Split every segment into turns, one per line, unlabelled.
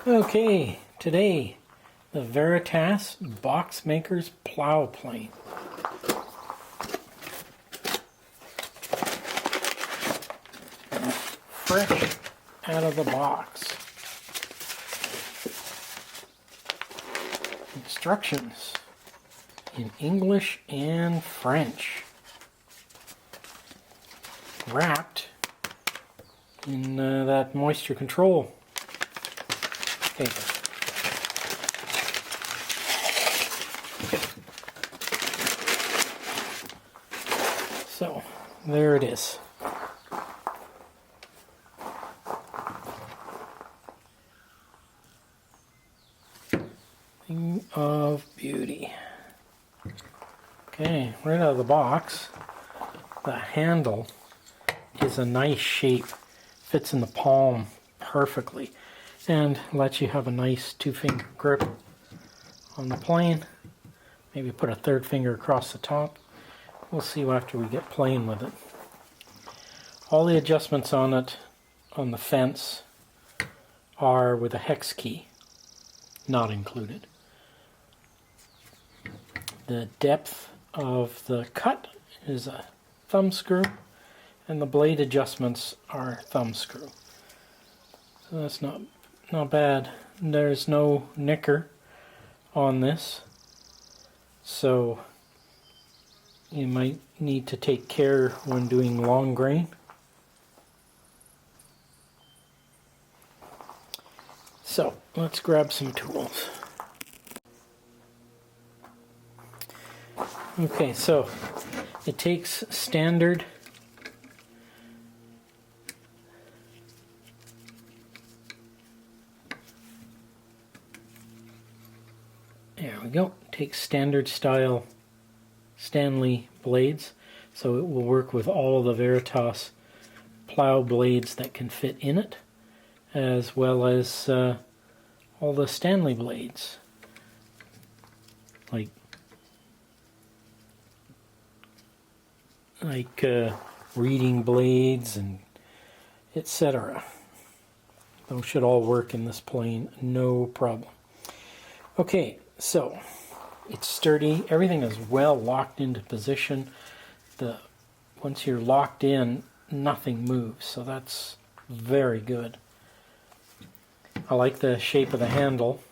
Okay, today the Veritas Box Maker's PlowPlane. Fresh out of the box. Instructions in English and French. Wrapped in that moisture control paper. So, there it is. Thing of beauty. Okay, right out of the box, the handle is a nice shape, fits in the palm perfectly, and lets you have a nice two-finger grip on the plane. Maybe put a third finger across the top. We'll see after we get playing with it. All the adjustments on it, on the fence, are with a hex key, not included. The depth of the cut is a thumb screw, and the blade adjustments are thumb screw. So that's not bad. There's no nicker on this, so you might need to take care when doing long grain. So let's grab some tools. Okay, so it takes standard there we go. It takes standard style Stanley blades, so it will work with all the Veritas plow blades that can fit in it, as well as all the Stanley blades, like reading blades and etc. Those should all work in this plane, no problem. Okay, so it's sturdy. Everything is well locked into position. Once you're locked in, nothing moves, so that's very good. I like the shape of the handle,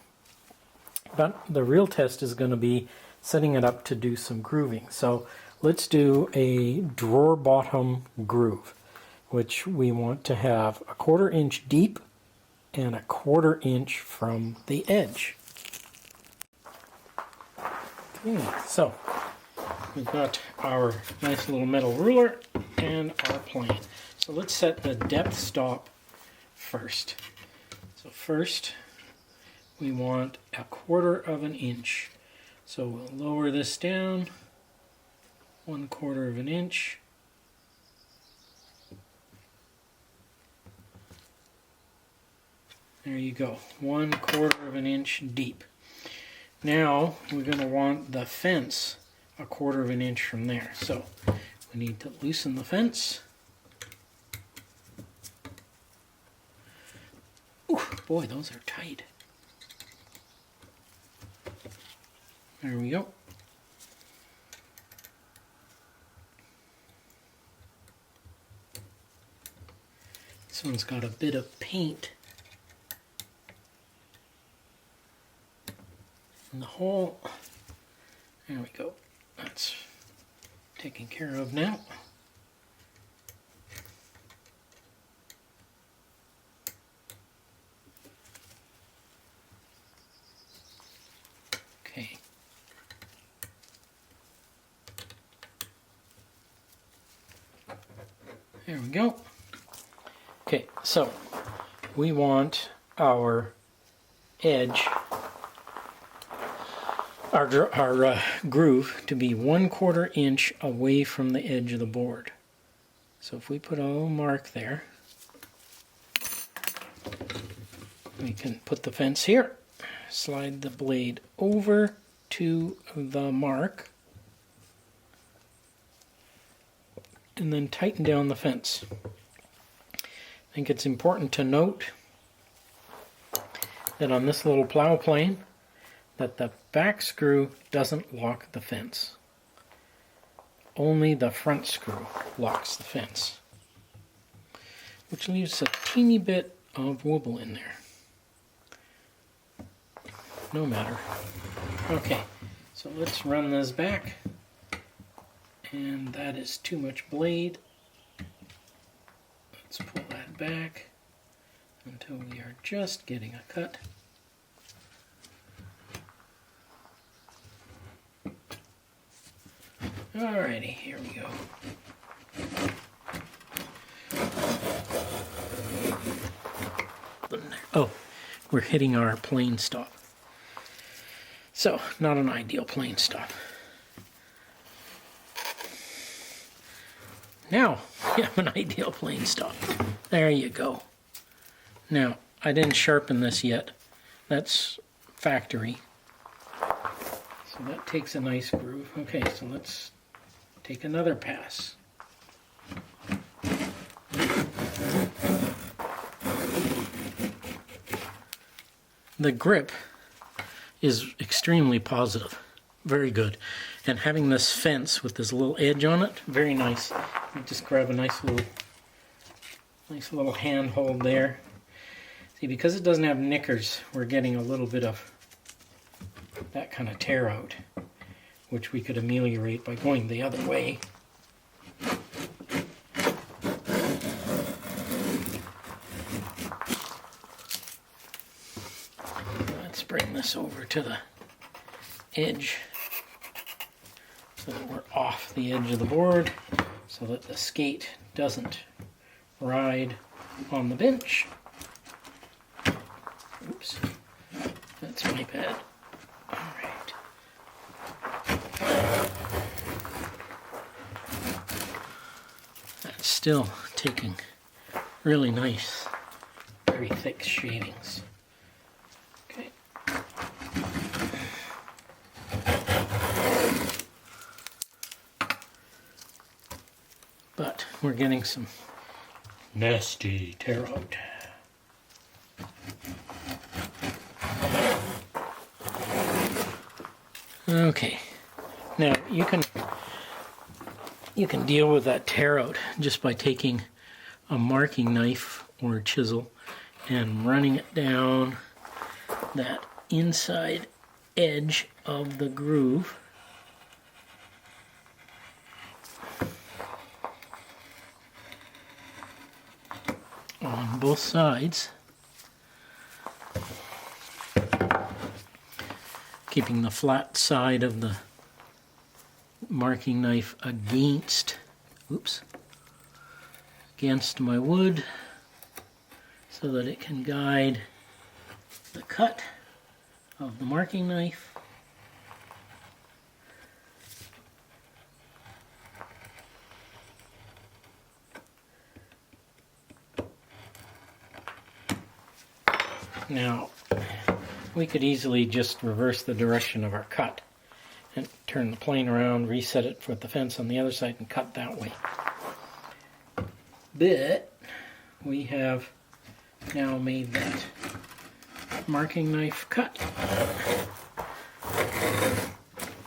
but the real test is going to be setting it up to do some grooving. So let's do a drawer bottom groove, which we want to have 1/4 inch deep and 1/4 inch from the edge. Okay, so we've got our nice little metal ruler and our plane. So let's set the depth stop first. So first we want 1/4 inch. So we'll lower this down 1/4 inch. There you go, 1/4 inch deep. Now we're going to want the fence 1/4 inch from there. So we need to loosen the fence. Ooh, boy, those are tight. There we go. This one's got a bit of paint in the hole. There we go. That's taken care of now. Okay. There we go. Okay, so we want our edge, our groove to be 1/4 inch away from the edge of the board. So if we put a little mark there, we can put the fence here, slide the blade over to the mark, and then tighten down the fence. I think it's important to note that on this little plow plane, that the back screw doesn't lock the fence. Only the front screw locks the fence, which leaves a teeny bit of wobble in there. No matter. Okay, so let's run this back. And that is too much blade. Let's pull that back until we are just getting a cut. Alrighty, here we go. Oh, we're hitting our plane stop. So, not an ideal plane stop. Now, we have an ideal plane stop. There you go. Now, I didn't sharpen this yet. That's factory. So that takes a nice groove. Okay, so let's take another pass. The grip is extremely positive. Very good. And having this fence with this little edge on it, very nice. You just grab a nice little handhold there. See, because it doesn't have knickers, we're getting a little bit of that kind of tear out, which we could ameliorate by going the other way. Let's bring this over to the edge so that we're off the edge of the board so that the skate doesn't ride on the bench. Oops, that's my bad. Alright. That's still taking really nice, very thick shavings. Okay. But we're getting some nasty tear out. Okay, now you can deal with that tear out just by taking a marking knife or a chisel and running it down that inside edge of the groove. On both sides, keeping the flat side of the marking knife against my wood so that it can guide the cut of the marking knife. Now, we could easily just reverse the direction of our cut and turn the plane around, reset it for the fence on the other side, and cut that way. But we have now made that marking knife cut.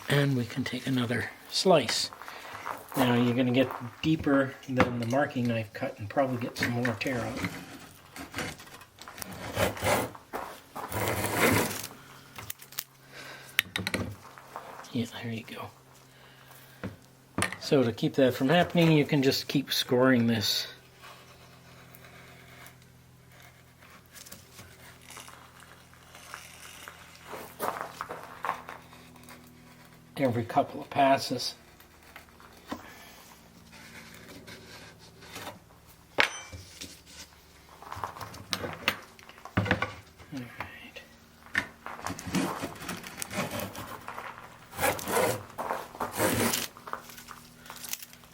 And we can take another slice. Now you're going to get deeper than the marking knife cut and probably get some more tear out. Yeah, there you go. So to keep that from happening, you can just keep scoring this. Every couple of passes.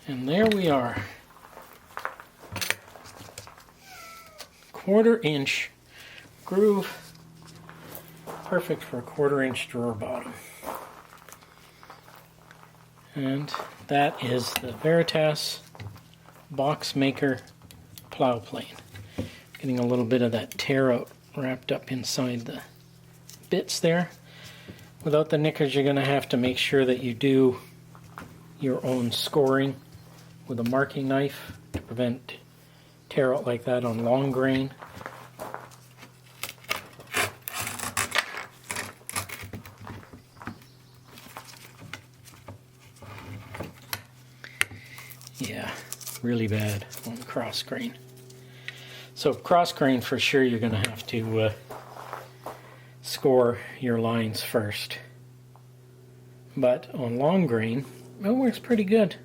And there we are. 1/4-inch groove. Perfect for a 1/4-inch drawer bottom. And that is the Veritas Box Maker PlowPlane. Getting a little bit of that tear out wrapped up inside the bits there. Without the knickers, you're going to have to make sure that you do your own scoring with a marking knife to prevent tear out like that on long grain. Yeah, really bad on cross grain. So cross grain, for sure you're going to have to score your lines first. But on long grain, it works pretty good.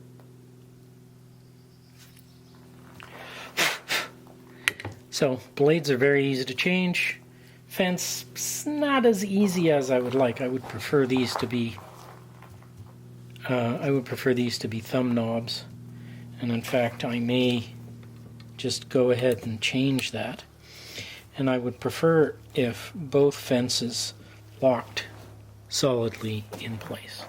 So blades are very easy to change. Fence, not as easy as I would like. I would prefer these to be thumb knobs. And in fact, I may just go ahead and change that. And I would prefer if both fences locked solidly in place.